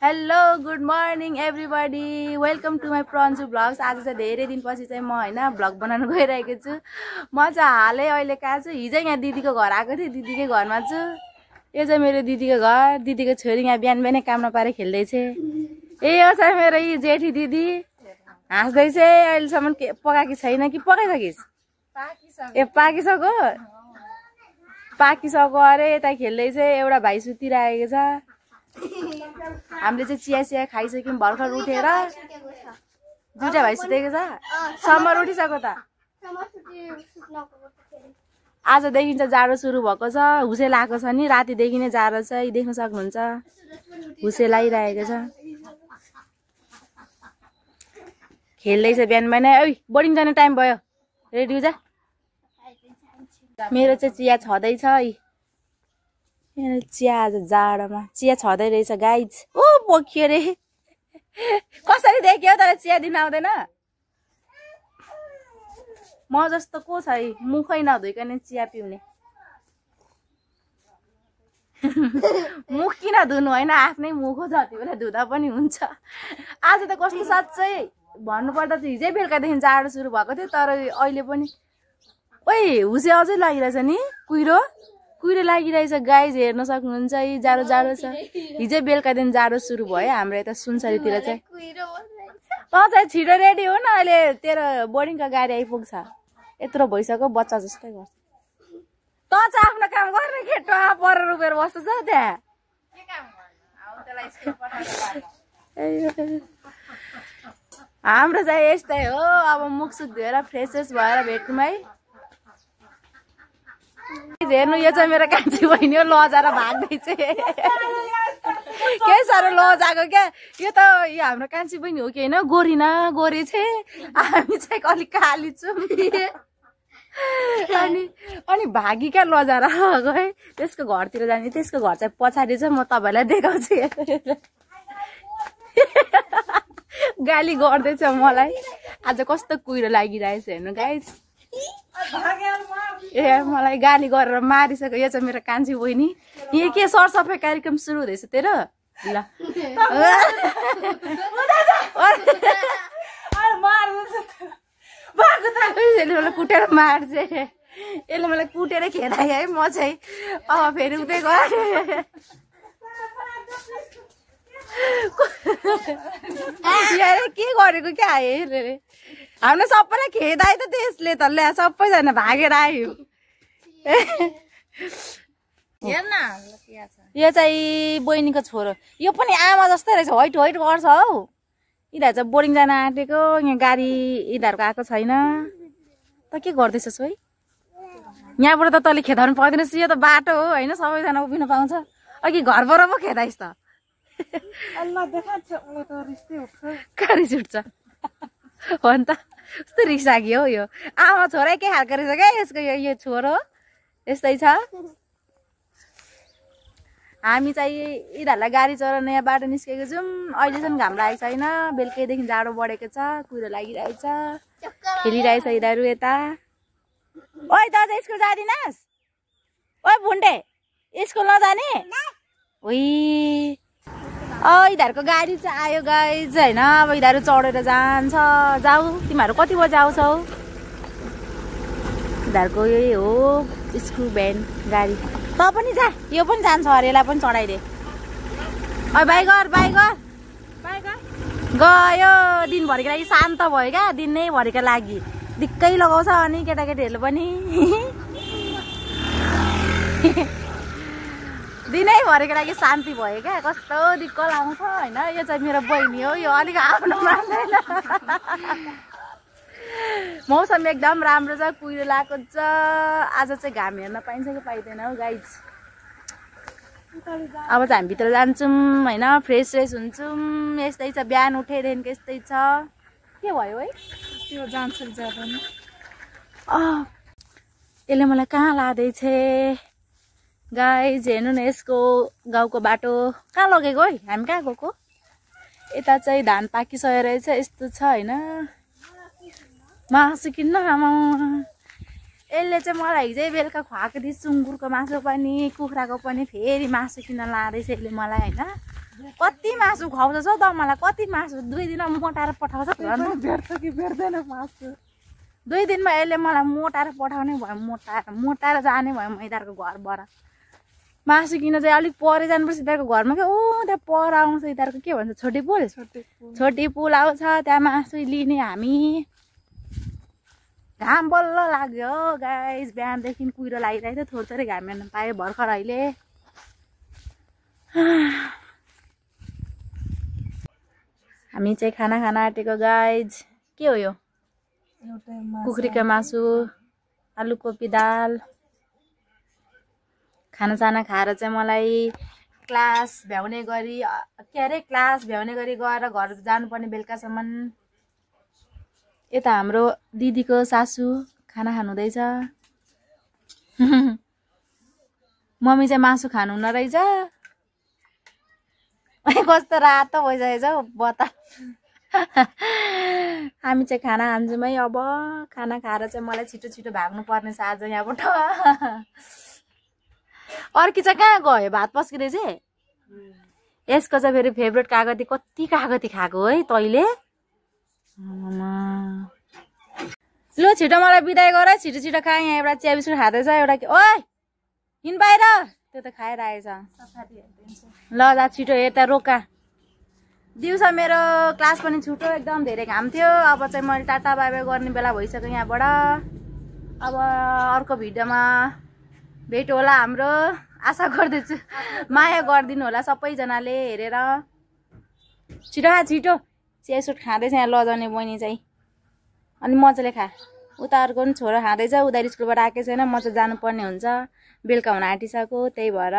Hello good morning everybody welcome to my Pranju vlogs. आज चाहिँ धेरै दिनपछि चाहिँ म होइन भ्लग बनाउन गइरहेको छु। म चाहिँ हालै अहिले कहाँ छु, हिजो यहाँ दिदीको घर आएको थिएँ, दिदीकै घरमा छु। यो चाहिँ मेरो दिदीको घर, दिदीको छोरी यहाँ बिहान बिहानै काम नपाएर खेल्दैछ। ए यो चाहिँ मेरो यी जेठी दिदी हाँस्दैछ। अहिलेसम्म पकाएकी छैन कि पकाइसकिस्? ए पाकिसक्यो, पाकिसक्यो अरे। यता खेल्दैछ, एउटा भाइ सुतिरहेको छ। हामीले चाहिँ चिया चिया खाइसक्यौँ भर्खर उठेर। दुईटा भाइ सुतेको छ, समर उठिसक्यो त। आजदेखि चाहिँ जाडो सुरु भएको छ, हुसे लगाएको छ नि, रातिदेखि नै जाडो छ, यी देख्न सक्नुहुन्छ। हुसे लागिरहेको छ, खेल्दैछ बिहान बिहानै। ओइ बोर्डिङ जाने टाइम भयो, रेडी हो जा। मेरो चाहिँ चिया छँदैछ। चिया आज जाडोमा चिया छँदै रहेछ गाइज। ओ बोकियो रे, कसरी देख्यो तर चिया दिन आउँदैन। म जस्तो को छ है मुखै नधोइकन चिया पिउने। मुख किन धुनु होइन, आफ्नै मुख हो, जति बेला धुँदा पनि हुन्छ। आज त कस्तो साँच्चै भन्नुपर्दा चाहिँ हिजै बेलुकादेखि जाडो सुरु भएको थियो, तर अहिले पनि ओइ हुसे अझै लागिरहेछ नि। कुहिरो कुहिरो लागिरहेछ गाइज, हेर्न सक्नुहुन्छ। यी जाडो जाडो छ, हिजै बेलुकादेखि जाडो सुरु भयो हाम्रो यता सुनसरीतिर चाहिँ। त चाहिँ छिटो रेडी हो न, अहिले तेरो बोर्डिङको गाडी आइपुग्छ। यत्रो भइसक्यो, बच्चा जस्तै गर्छ। त चाहिँ आफ्नो काम गर्ने केटो पर रुपेर बस्छ त्यहाँ। हाम्रो चाहिँ यस्तै हो, अब मुख सुख धोएर फ्रेस भएर भेट्नु है। हेर्नु, यो चाहिँ मेरो कान्छी बहिनी हो, लजाएर भाग्दैछ। के साह्रो लजाएको क्या। यो त यो हाम्रो कान्छी बहिनी हो कि होइन, गोरी न गोरी चाहिँ, हामी चाहिँ अलिक काली छौँ। अनि भागी क्या लजाएर गए। त्यसको घरतिर जाने, त्यसको घर चाहिँ पछाडि छ, म तपाईँलाई देखाउँछु। गाली गर्दैछ मलाई। आज कस्तो कुहिरो लागिरहेछ हेर्नु गाइज। ए मलाई गाली गरेर मारिसक्यो। यो चाहिँ मेरो कान्छी बहिनी। यहाँ के सरसफाइ कार्यक्रम सुरु हुँदैछ तेरो? ल यसले मलाई कुटेर मार्छ, यसले मलाई कुटेर खेदायो है। म चाहिँ अब फेरि उतै गएँ। के गरेको क्या हेरे, हामीले सबैलाई खेदायो त त्यसले त। ल्या सबैजना भागेर आयो। यो चाहिँ बहिनीको छोरो, यो पनि आमा जस्तै रहेछ, व्हाइट व्हाइट गर्छ हौ। यिनीहरू चाहिँ बोर्डिङ जान आँटेको, यहाँ गाडी यिनीहरूको आएको छैन। त के गर्दैछस् है? यहाँबाट त तैँले खेदाउनु पाउँदैन, यो त बाटो हो होइन, सबैजना उभिन पाउँछ। अघि घरबाट पो खेदाइस् त। रिस उठ्छ हो नि त, कस्तो रिस लाग्यो हौ। यो आमा छोरा के खालको रहेछ क्या यसको, यो छोरो यस्तै छ। हामी चाहिँ यिनीहरूलाई गाडी चढाउन यहाँ बाटो निस्केको छौँ। अहिलेसम्म घाम लागेको छैन, बेलुकैदेखि जाडो बढेको छ, कुहिरो लागिरहेछ, खेलिरहेछ यिनीहरू यता। ओइ त स्कुल जाँदिनस्? ओइ भुन्डे स्कुल नजाने? ओइ यिनीहरूको गाडी चाहिँ आयो गाइज होइन। अब यिनीहरू चढेर जान्छ। जाऊ, तिमीहरू कति बजी आउँछौ? यिनीहरूको यही हो स्कुल भ्यान गाडी। त पनि जा, यो पनि जान्छ अरे, यसलाई पनि चढाइदे। बाई गर बाई गर बाई गर। गयो, दिनभरिको लागि शान्त भयो क्या, दिनैभरिको लागि दिक्कै लगाउँछ। अनि केटाकेटीहरूले पनि दिनैभरिको लागि शान्ति भयो क्या, कस्तो दिक्क लाउँछ होइन। यो चाहिँ मेरो बहिनी हो, यो अलिक आफ्नो मान्दैन। मौसम एकदम राम्रो छ, कुहिरो लगाएको छ। आज चाहिँ घाम हेर्न पाइन्छ कि पाइँदैन हौ गाइज। अब चाहिँ हामी भित्र जान्छौँ होइन, फ्रेस फ्रेस हुन्छौँ। यस्तै छ, बिहान उठेदेखिको यस्तै छ। के भयो है? त्यो जान्छ जाँदैन। यसले मलाई कहाँ लाँदैछ गाइज? हेर्नु न, यसको गाउँको बाटो कहाँ लगेको है? हामी कहाँ गएको? यता चाहिँ धान पाकिसकेको रहेछ, यस्तो छ होइन। मासु किन्न आमा, यसले चाहिँ मलाई हिजै बेलुका खुवाएको थियो सुँगुरको मासु पनि कुखुराको पनि फेरि मासु किन लाँदैछ यसले मलाई होइन कति मासु खुवाउँछ हौ त मलाई कति मासु 2 दिनमा मोटाएर पठाउँछ घरमा भेट्छ कि भेट्दैन मासु 2 दिनमा यसले मलाई मोटाएर पठाउने भयो मोटाएर जाने भयो म यिनीहरूको घरबाट मासु किन चाहिँ अलिक परे जानुपर्छ यिनीहरूको घरमा क्या त्यहाँ पर आउँछ यिनीहरूको के भन्छ छोटी पुल आउँछ त्यहाँ मासु लिने हामी घाम बल्ल लाग्यो गाइस बिहानदेखि कुहिरो लागिरहेको थियो थोरै घाम हेर्न पाएँ भर्खर अहिले हामी चाहिँ खाना खान आँटेको गाइज के हो यो कुखुरीको मासु आलु कोपी दाल खानासाना खाएर चाहिँ मलाई क्लास भ्याउने गरी गएर घर जानुपर्ने बेलुकासम्म यता हाम्रो दिदीको सासू खाना खानुहुँदैछ मम्मी चाहिँ मासु खानु हुन रहेछ कस्तो रातो भइसकेछ हौ बता हामी चाहिँ खाना खान्छौँ है अब खाना खाएर चाहिँ मलाई छिटो छिटो भाग्नु पर्ने छ आज यहाँबाट अर्की चाहिँ कहाँ गयो भात पस्किँदै चाहिँ यसको चाहिँ फेरि फेभरेट कागती कति कागती खाएको है तैँले ल छिटो मलाई बिदाई गर छिटो छिटो खाएँ यहाँ एउटा चिया बिस्कुट खाँदैछ एउटा ओइ हिँड बाहिर त्यो त खाएर आएछ ल जा छिटो यता रोका दिउँसो मेरो क्लास पनि छुट्यो एकदम धेरै घाम थियो अब चाहिँ मैले टाटा बाई बाई गर्ने बेला भइसक्यो यहाँबाट अब अर्को भिडियोमा भेट होला हाम्रो आशा गर्दैछु माया गरिदिनु होला सबैजनाले हेरेर छिटो छिटो चिया बिस्कुट खाँदैछ यहाँ लजाउने बहिनी चाहिँ अनि मजाले खा उता अर्को पनि छोरा खाँदैछ उनीहरू स्कुलबाट आएकै छैन म चाहिँ जानुपर्ने हुन्छ बेलुका हुन आँटिसक्यो त्यही भएर